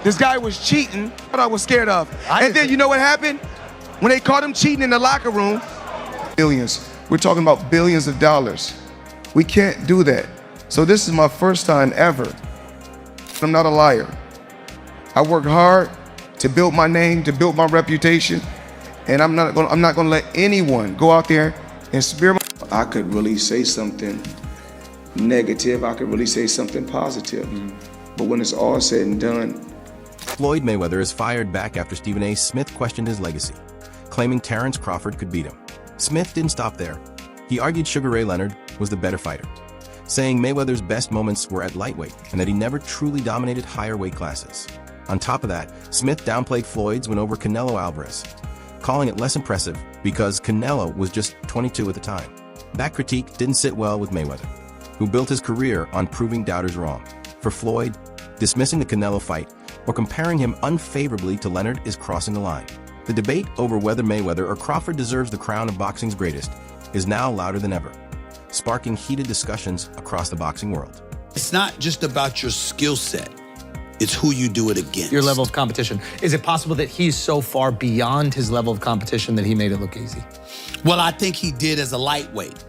This guy was cheating. What I was scared of. And then you know what happened? When they caught him cheating in the locker room, billions. We're talking about billions of dollars. We can't do that. So this is my first time ever. I'm not a liar. I work hard to build my name, to build my reputation, and I'm not gonna let anyone go out there and smear my. I could really say something negative. I could really say something positive. But when it's all said and done, Floyd Mayweather is fired back after Stephen A. Smith questioned his legacy, claiming Terence Crawford could beat him. Smith didn't stop there. He argued Sugar Ray Leonard was the better fighter, saying Mayweather's best moments were at lightweight and that he never truly dominated higher weight classes. On top of that, Smith downplayed Floyd's win over Canelo Alvarez, calling it less impressive because Canelo was just 22 at the time. That critique didn't sit well with Mayweather, who built his career on proving doubters wrong. For Floyd, dismissing the Canelo fight or comparing him unfavorably to Leonard is crossing the line. The debate over whether Mayweather or Crawford deserves the crown of boxing's greatest is now louder than ever, sparking heated discussions across the boxing world. It's not just about your skill set. It's who you do it against. Your level of competition. Is it possible that he's so far beyond his level of competition that he made it look easy? Well, I think he did as a lightweight.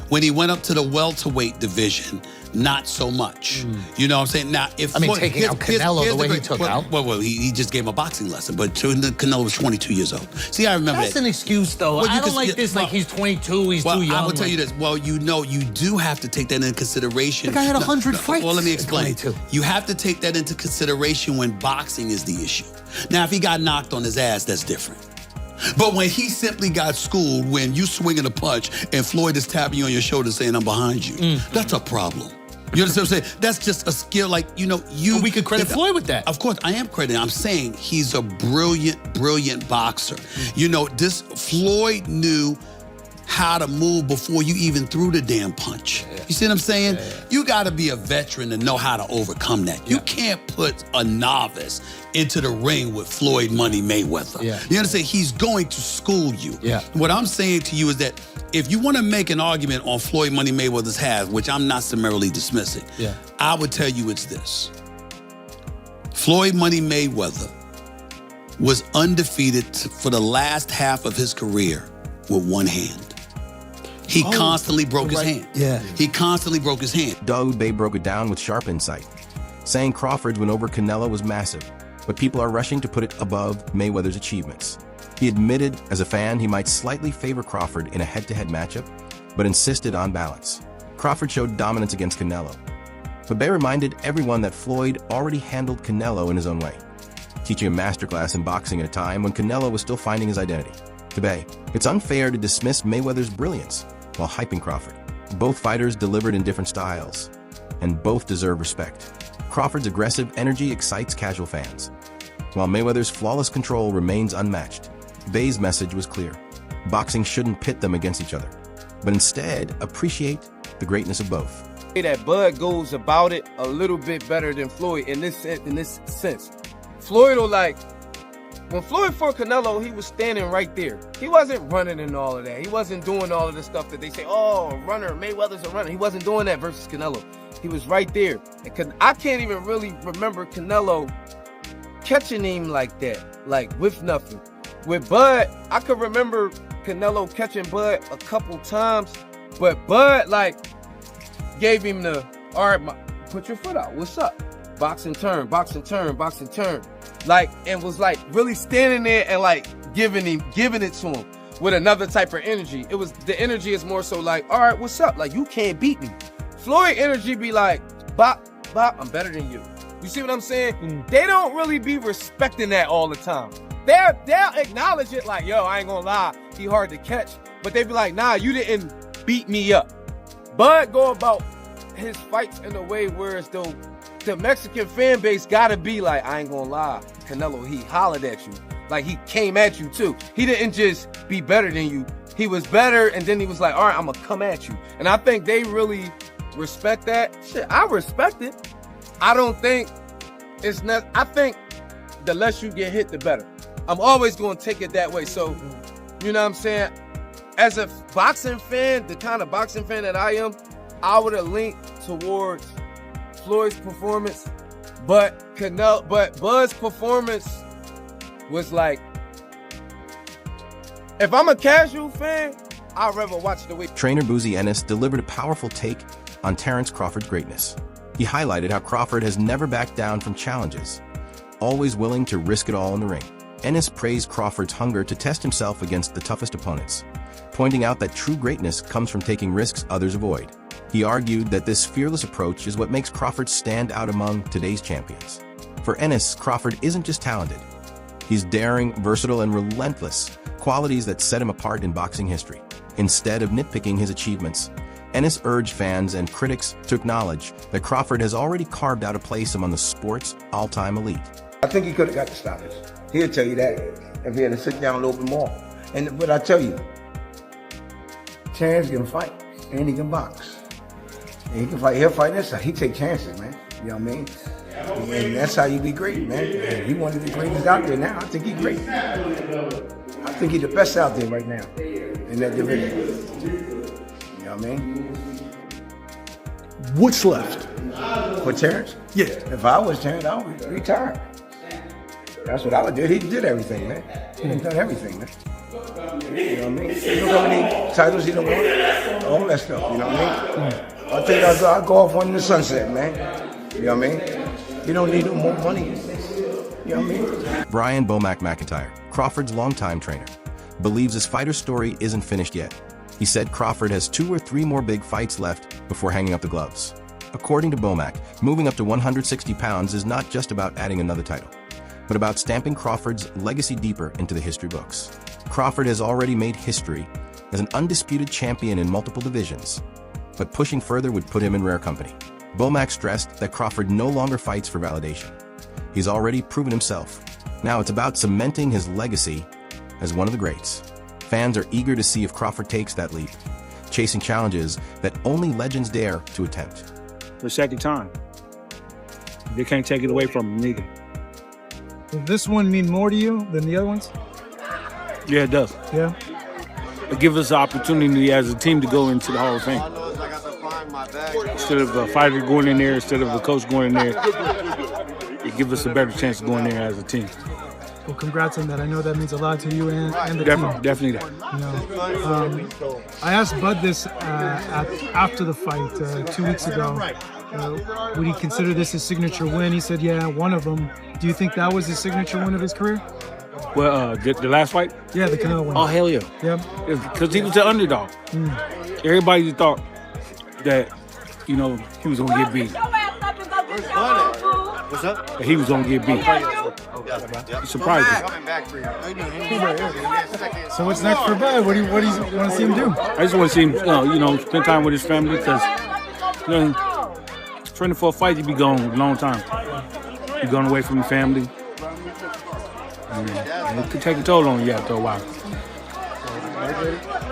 When he went up to the welterweight division, not so much. You know what I'm saying? Now, if taking out Canelo the way he took out. Well, he just gave him a boxing lesson, but Canelo was 22 years old. See, I remember That's that. an excuse, though. Well, I don't like this, like he's 22, he's too young. I will tell you this. Well, you know, you do have to take that into consideration. The guy had 100 fights. Well, let me explain. You have to take that into consideration when boxing is the issue. Now, if he got knocked on his ass, that's different. But when he simply got schooled, when you swinging a punch and Floyd is tapping you on your shoulder saying, I'm behind you, that's a problem. You understand what I'm saying? That's just a skill, like, you know, But we could credit Floyd with that. Of course, I am crediting. I'm saying he's a brilliant, brilliant boxer. You know, this Floyd knew how to move before you even threw the damn punch. You see what I'm saying? You got to be a veteran to know how to overcome that. You can't put a novice into the ring with Floyd Money Mayweather. You understand? He's going to school you. What I'm saying to you is that if you want to make an argument on Floyd Money Mayweather's half, which I'm not summarily dismissing, I would tell you it's this. Floyd Money Mayweather was undefeated for the last half of his career with one hand. He constantly broke his hand. He constantly broke his hand. Daoud Bey broke it down with sharp insight, saying Crawford's win over Canelo was massive, but people are rushing to put it above Mayweather's achievements. He admitted as a fan he might slightly favor Crawford in a head-to-head matchup, but insisted on balance. Crawford showed dominance against Canelo, but Bey reminded everyone that Floyd already handled Canelo in his own way, teaching a masterclass in boxing at a time when Canelo was still finding his identity. To Bey, it's unfair to dismiss Mayweather's brilliance while hyping Crawford. Both fighters delivered in different styles, and both deserve respect. Crawford's aggressive energy excites casual fans, while Mayweather's flawless control remains unmatched. Bey's message was clear. Boxing shouldn't pit them against each other, but instead appreciate the greatness of both. That Bud goes about it a little bit better than Floyd in this sense. Floyd will when Floyd fought Canelo, he was standing right there. He wasn't running and all of that. He wasn't doing all of the stuff that they say, oh, a runner, Mayweather's a runner. He wasn't doing that versus Canelo. He was right there. And I can't even really remember Canelo catching him like that, like with nothing. With Bud, I could remember Canelo catching Bud a couple times, but Bud gave him the, all right, put your foot out, what's up? Boxing turn, boxing turn, boxing turn. And was really standing there and giving it to him with another type of energy. The energy is more so all right, what's up? You can't beat me. Floyd energy be bop, bop, I'm better than you. You see what I'm saying? They don't really be respecting that all the time. They'll acknowledge it yo, I ain't gonna lie, he hard to catch. But they be nah, you didn't beat me up. Bud go about his fights in a way where as though the Mexican fan base gotta be I ain't gonna lie, Canelo, he hollered at you. He came at you too. He didn't just be better than you. He was better, and then he was all right, I'm gonna come at you. And I think they really respect that. Shit, I respect it. I don't think it's not, I think the less you get hit, the better. I'm always gonna take it that way. So, you know what I'm saying? As a boxing fan, the kind of boxing fan that I am, I would have leaned towards Floyd's performance, but but Bud's performance was like, if I'm a casual fan, I'd rather watch the way. Trainer Boozy Ennis delivered a powerful take on Terence Crawford's greatness. He highlighted how Crawford has never backed down from challenges, always willing to risk it all in the ring. Ennis praised Crawford's hunger to test himself against the toughest opponents, pointing out that true greatness comes from taking risks others avoid. He argued that this fearless approach is what makes Crawford stand out among today's champions. For Ennis, Crawford isn't just talented. He's daring, versatile, and relentless, qualities that set him apart in boxing history. Instead of nitpicking his achievements, Ennis urged fans and critics to acknowledge that Crawford has already carved out a place among the sport's all-time elite. I think he could have got the stoppage. He'll tell you that if he had to sit down a little bit more. But I tell you, Terence can fight and he can box. And he can fight. He'll fight this side. He take chances, man. You know what I mean? And that's how you be great, man. And he one of the greatest out there now. I think he's great. I think he's the best out there right now in that division. You know what I mean? What's left? For Terence? Yeah. If I was Terence, I would retire. That's what I would do. He did everything, man. He's done everything, man. You know what I mean? You know how many titles he don't want? All that stuff, you know what I mean? I think I'll go off one in the sunset, man. You know what I mean? You don't need no more money. You know what I mean? Brian Bomac McIntyre, Crawford's longtime trainer, believes his fighter story isn't finished yet. He said Crawford has 2 or 3 more big fights left before hanging up the gloves. According to Bomac, moving up to 160 pounds is not just about adding another title, but about stamping Crawford's legacy deeper into the history books. Crawford has already made history as an undisputed champion in multiple divisions, but pushing further would put him in rare company. Bomac stressed that Crawford no longer fights for validation. He's already proven himself. Now it's about cementing his legacy as one of the greats. Fans are eager to see if Crawford takes that leap, chasing challenges that only legends dare to attempt. The second time. They can't take it away from him, neither. Does this one mean more to you than the other ones? Yeah, it does. Yeah. It gives us the opportunity as a team to go into the Hall of Fame. Instead of a fighter going in there, instead of a coach going in there, it gives us a better chance of going in there as a team. Well, congrats on that. I know that means a lot to you and the team. Definitely that. You know, I asked Bud this after the fight 2 weeks ago. Would he consider this his signature win? He said, yeah, one of them. Do you think that was his signature win of his career? Well, the last fight? Yeah, the Canelo one. Oh, hell yeah. Yeah. Because he was the underdog. Everybody thought that, you know, he was going to get beat. What's up? That he was going to get beat. He surprised me. So what's next for Bud? What do you want to see him do? I just want to see him, you know, spend time with his family because, you know, training for a fight, you be gone a long time. You're going away from your family. And it could take a toll on you after a while.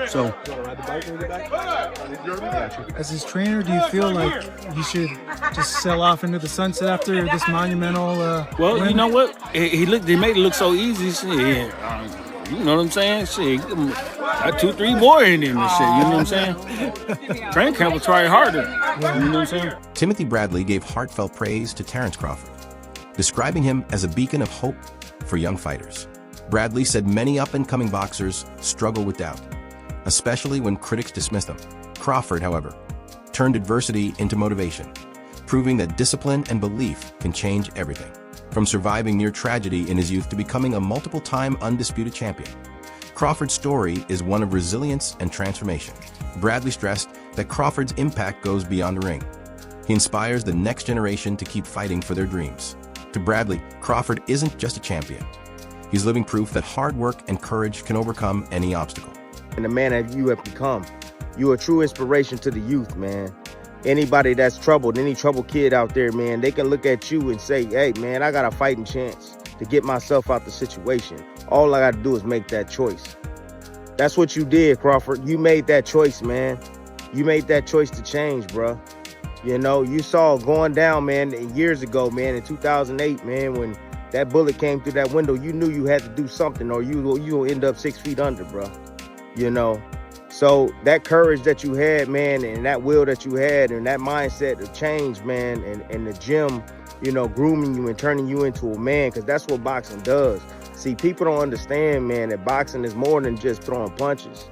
So, as his trainer, do you feel like you should just sell off into the sunset after this monumental well, win? you know what? He made it look so easy. Shit. You know what I'm saying? Shit, got 2, 3 more in him and shit. You know what I'm saying? Training camp will try harder. You know what I'm saying? Timothy Bradley gave heartfelt praise to Terence Crawford, describing him as a beacon of hope for young fighters. Bradley said many up-and-coming boxers struggle with doubt, especially when critics dismiss them. Crawford, however, turned adversity into motivation, proving that discipline and belief can change everything. From surviving near tragedy in his youth to becoming a multiple-time undisputed champion, Crawford's story is one of resilience and transformation. Bradley stressed that Crawford's impact goes beyond the ring. He inspires the next generation to keep fighting for their dreams. To Bradley, Crawford isn't just a champion. He's living proof that hard work and courage can overcome any obstacle. And the man that you have become, you're a true inspiration to the youth, man. Anybody that's troubled, any troubled kid out there, man, they can look at you and say, hey, man, I got a fighting chance to get myself out the situation. All I got to do is make that choice. That's what you did, Crawford. You made that choice, man. You made that choice to change, bro. You know, you saw going down, man, years ago, man, in 2008, man, when that bullet came through that window, you knew you had to do something or you'll end up 6 feet under, bro. You know, So that courage that you had, man, and that will that you had and that mindset of change, man, and the gym, you know, grooming you and turning you into a man, because that's what boxing does. See, people don't understand, man, that boxing is more than just throwing punches.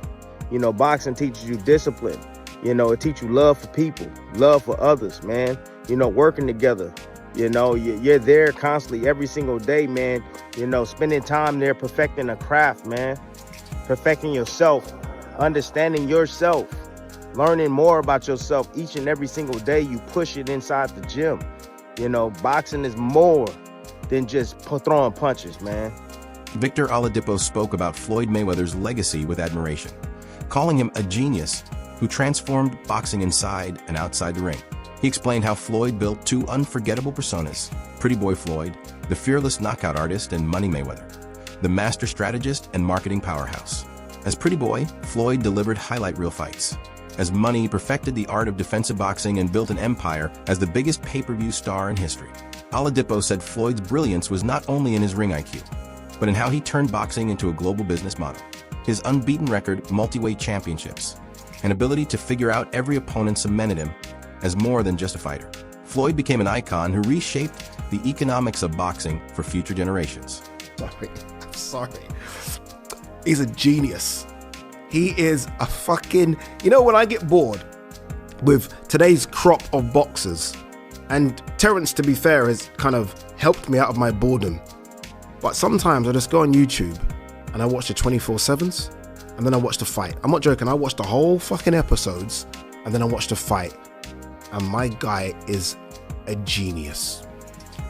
You know, boxing teaches you discipline. You know, it teaches you love for people, love for others, man. You know, working together. You know, you're there constantly every single day, man. You know, spending time there perfecting a craft, man. Perfecting yourself, understanding yourself, learning more about yourself each and every single day. You push it inside the gym. You know, boxing is more than just throwing punches, man. Victor Oladipo spoke about Floyd Mayweather's legacy with admiration, calling him a genius who transformed boxing inside and outside the ring. He explained how Floyd built two unforgettable personas, Pretty Boy Floyd, the fearless knockout artist, and Money Mayweather, the master strategist and marketing powerhouse. As Pretty Boy, Floyd delivered highlight reel fights. As Money, perfected the art of defensive boxing and built an empire as the biggest pay-per-view star in history. Oladipo said Floyd's brilliance was not only in his ring IQ, but in how he turned boxing into a global business model. His unbeaten record, multi-weight championships, and ability to figure out every opponent cemented him as more than just a fighter. Floyd became an icon who reshaped the economics of boxing for future generations. I'm sorry. He's a genius. He is a fucking... You know, when I get bored with today's crop of boxers, and Terence, to be fair, has kind of helped me out of my boredom, but sometimes I just go on YouTube and I watch the 24/7s and then I watch the fight. I'm not joking, I watch the whole fucking episodes and then I watch the fight. And my guy is a genius.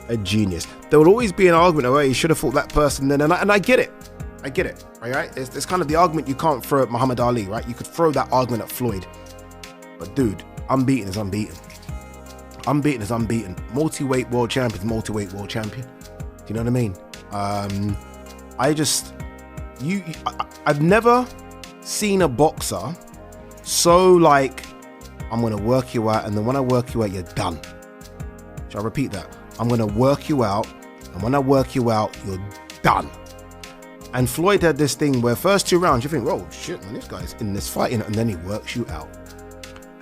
A genius. There will always be an argument, oh, you should have fought that person then, and I get it. I get it, right? It's kind of the argument you can't throw at Muhammad Ali, right? You could throw that argument at Floyd. But dude, unbeaten is unbeaten. Unbeaten is unbeaten. Multi-weight world champion is multi-weight world champion. Do you know what I mean? I've never seen a boxer so like, I'm gonna work you out, and then when I work you out, you're done. Shall I repeat that? I'm gonna work you out, and when I work you out, you're done. And Floyd had this thing where first 2 rounds, you think, oh shit, man, this guy's in this fight, and then he works you out.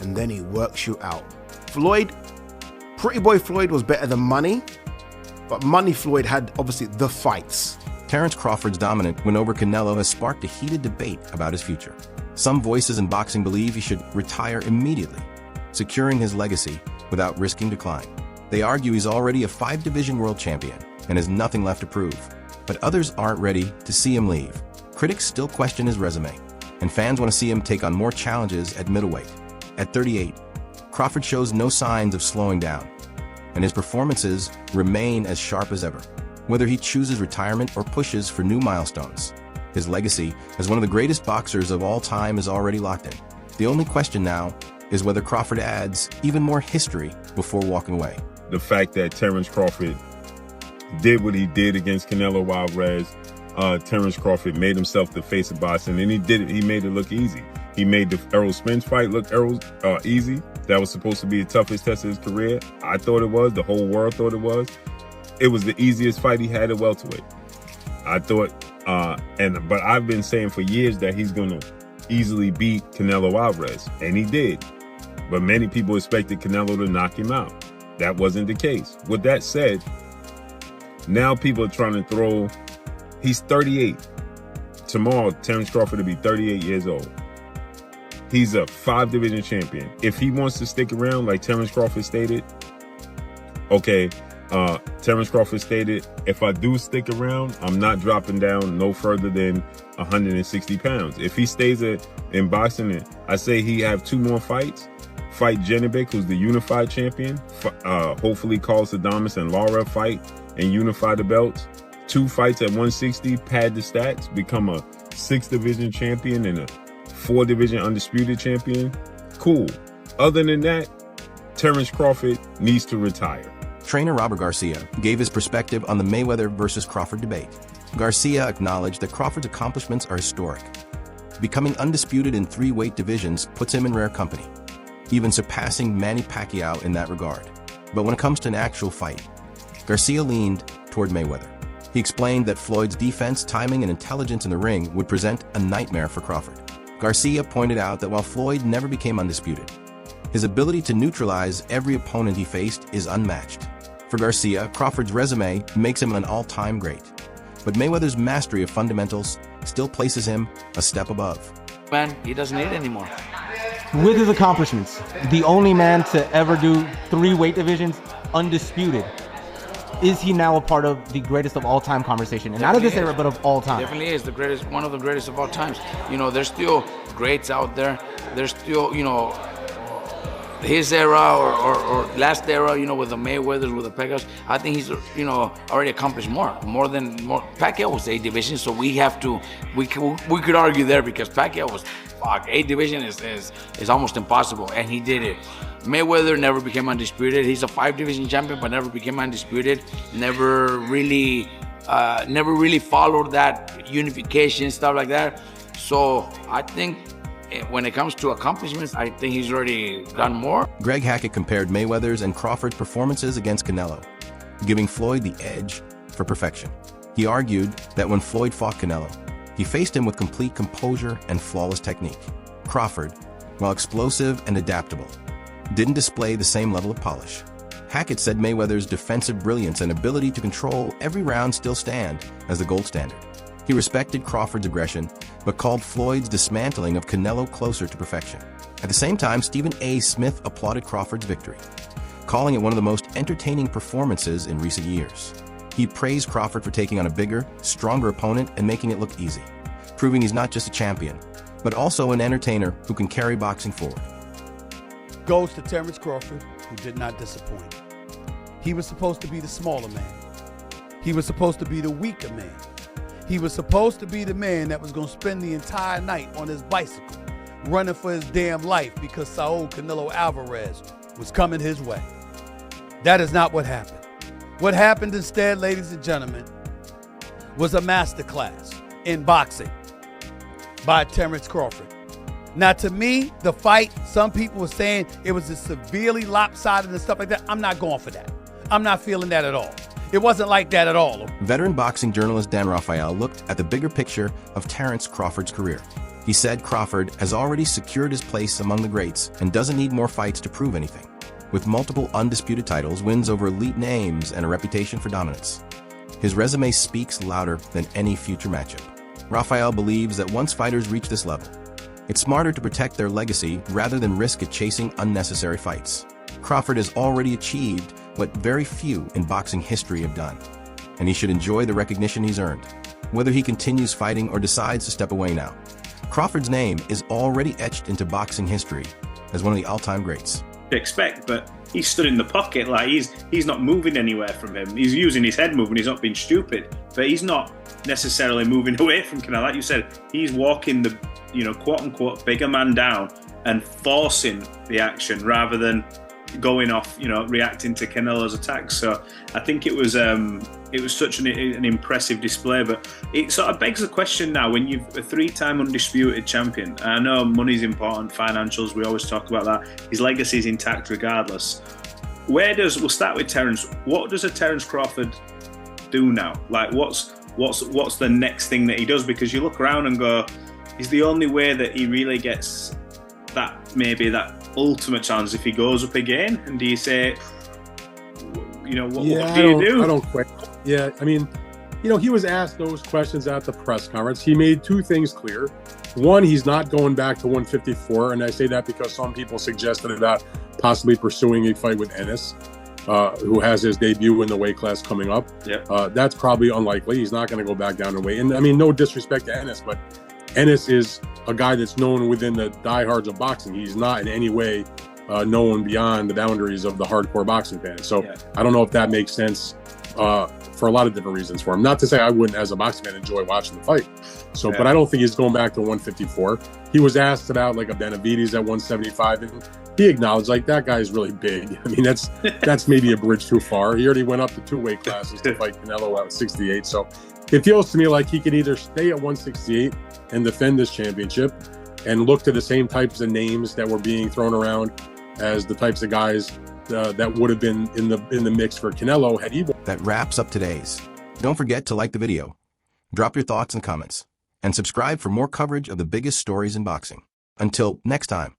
And then he works you out. Floyd, Pretty Boy Floyd was better than Money, but Money Floyd had obviously the fights. Terence Crawford's dominant win over Canelo has sparked a heated debate about his future. Some voices in boxing believe he should retire immediately, securing his legacy without risking decline. They argue he's already a 5-division world champion and has nothing left to prove. But others aren't ready to see him leave. Critics still question his resume, and fans want to see him take on more challenges at middleweight. At 38, Crawford shows no signs of slowing down, and his performances remain as sharp as ever. Whether he chooses retirement or pushes for new milestones, his legacy as one of the greatest boxers of all time is already locked in. The only question now is whether Crawford adds even more history before walking away. The fact that Terence Crawford did what he did against Canelo Alvarez, Terence Crawford made himself the face of boxing, and he did it. He made it look easy. He made the Errol Spence fight look easy. That was supposed to be the toughest test of his career. I thought it was. The whole world thought it was. It was the easiest fight he had at welterweight. I thought, but I've been saying for years that he's gonna easily beat Canelo Alvarez, and he did. But many people expected Canelo to knock him out. That wasn't the case. With that said, now people are trying to throw, he's 38. Tomorrow, Terence Crawford will be 38 years old. He's a 5-division champion. If he wants to stick around, like Terence Crawford stated, okay, Terence Crawford stated, if I do stick around, I'm not dropping down no further than 160 pounds. If he stays in boxing, I say he have 2 more fights. Fight Janibek, who's the unified champion. Hopefully Carl Sadamas and Lara fight and unify the belts. 2 fights at 160, pad the stats, become a 6-division champion and a 4-division undisputed champion. Cool. Other than that, Terence Crawford needs to retire. Trainer Robert Garcia gave his perspective on the Mayweather versus Crawford debate. Garcia acknowledged that Crawford's accomplishments are historic. Becoming undisputed in 3 weight divisions puts him in rare company, even surpassing Manny Pacquiao in that regard. But when it comes to an actual fight, Garcia leaned toward Mayweather. He explained that Floyd's defense, timing, and intelligence in the ring would present a nightmare for Crawford. Garcia pointed out that while Floyd never became undisputed, his ability to neutralize every opponent he faced is unmatched. For Garcia, Crawford's resume makes him an all-time great, but Mayweather's mastery of fundamentals still places him a step above. Man, he doesn't need it anymore. With his accomplishments, the only man to ever do 3 weight divisions undisputed, is he now a part of the greatest of all time conversation? And not of this era, but of all time. Definitely is the greatest, one of the greatest of all times. You know, there's still greats out there. There's still, you know, his era or last era, you know, with the Mayweathers, with the Pacquiaos. I think he's, you know, already accomplished more than Pacquiao was 8 divisions, so we have to, we could argue there because Pacquiao was, fuck, 8 division is almost impossible, and he did it. Mayweather never became undisputed. He's a 5 division champion, but never became undisputed. Never really followed that unification, stuff like that. So I think when it comes to accomplishments, I think he's already done more. Greg Hackett compared Mayweather's and Crawford's performances against Canelo, giving Floyd the edge for perfection. He argued that when Floyd fought Canelo, he faced him with complete composure and flawless technique. Crawford, while explosive and adaptable, didn't display the same level of polish. Hackett said Mayweather's defensive brilliance and ability to control every round still stand as the gold standard. He respected Crawford's aggression, but called Floyd's dismantling of Canelo closer to perfection. At the same time, Stephen A. Smith applauded Crawford's victory, calling it one of the most entertaining performances in recent years. He praised Crawford for taking on a bigger, stronger opponent and making it look easy, proving he's not just a champion, but also an entertainer who can carry boxing forward. Goes to Terence Crawford, who did not disappoint. He was supposed to be the smaller man. He was supposed to be the weaker man. He was supposed to be the man that was going to spend the entire night on his bicycle, running for his damn life because Saul Canelo Alvarez was coming his way. That is not what happened. What happened instead, ladies and gentlemen, was a masterclass in boxing by Terence Crawford. Now, to me, the fight, some people were saying it was severely lopsided and stuff like that. I'm not going for that. I'm not feeling that at all. It wasn't like that at all. Veteran boxing journalist Dan Rafael looked at the bigger picture of Terence Crawford's career. He said Crawford has already secured his place among the greats and doesn't need more fights to prove anything. With multiple undisputed titles, wins over elite names, and a reputation for dominance, his resume speaks louder than any future matchup. Rafael believes that once fighters reach this level, it's smarter to protect their legacy rather than risk it chasing unnecessary fights. Crawford has already achieved what very few in boxing history have done, and he should enjoy the recognition he's earned, whether he continues fighting or decides to step away now. Crawford's name is already etched into boxing history as one of the all-time greats. Expect, but he's stood in the pocket, like he's not moving anywhere from him. He's using his head moving, he's not being stupid, but he's not necessarily moving away from Canelo. Like you said, he's walking the, you know, quote-unquote bigger man down and forcing the action rather than going off, you know, reacting to Canelo's attacks. So I think it was such an impressive display, but it sort of begs the question now, when you've a 3-time undisputed champion, I know money's important, financials, we always talk about that, his legacy is intact regardless. We'll start with Terence. What does a Terence Crawford do now? Like what's the next thing that he does? Because you look around and go, is the only way that he really gets that, maybe that ultimate chance if he goes up again? And do you say, you know, what do you do? I don't quit. Yeah, I mean, you know, he was asked those questions at the press conference. He made 2 things clear. One, he's not going back to 154, and I say that because some people suggested about possibly pursuing a fight with Ennis, who has his debut in the weight class coming up. Yep. That's probably unlikely. He's not going to go back down in weight. And I mean, no disrespect to Ennis, but Ennis is a guy that's known within the diehards of boxing. He's not in any way known beyond the boundaries of the hardcore boxing fan. So yeah. I don't know if that makes sense for a lot of different reasons for him. Not to say I wouldn't, as a boxing fan, enjoy watching the fight. So, yeah. But I don't think he's going back to 154. He was asked about like a Benavides at 175, and he acknowledged like that guy's really big. I mean, that's maybe a bridge too far. He already went up to 2 weight classes to fight Canelo at 68. So it feels to me like he could either stay at 168 and defend this championship and look to the same types of names that were being thrown around as the types of guys that would have been in the mix for Canelo had he won. That wraps up today's. Don't forget to like the video. Drop your thoughts and comments. and subscribe for more coverage of the biggest stories in boxing. Until next time.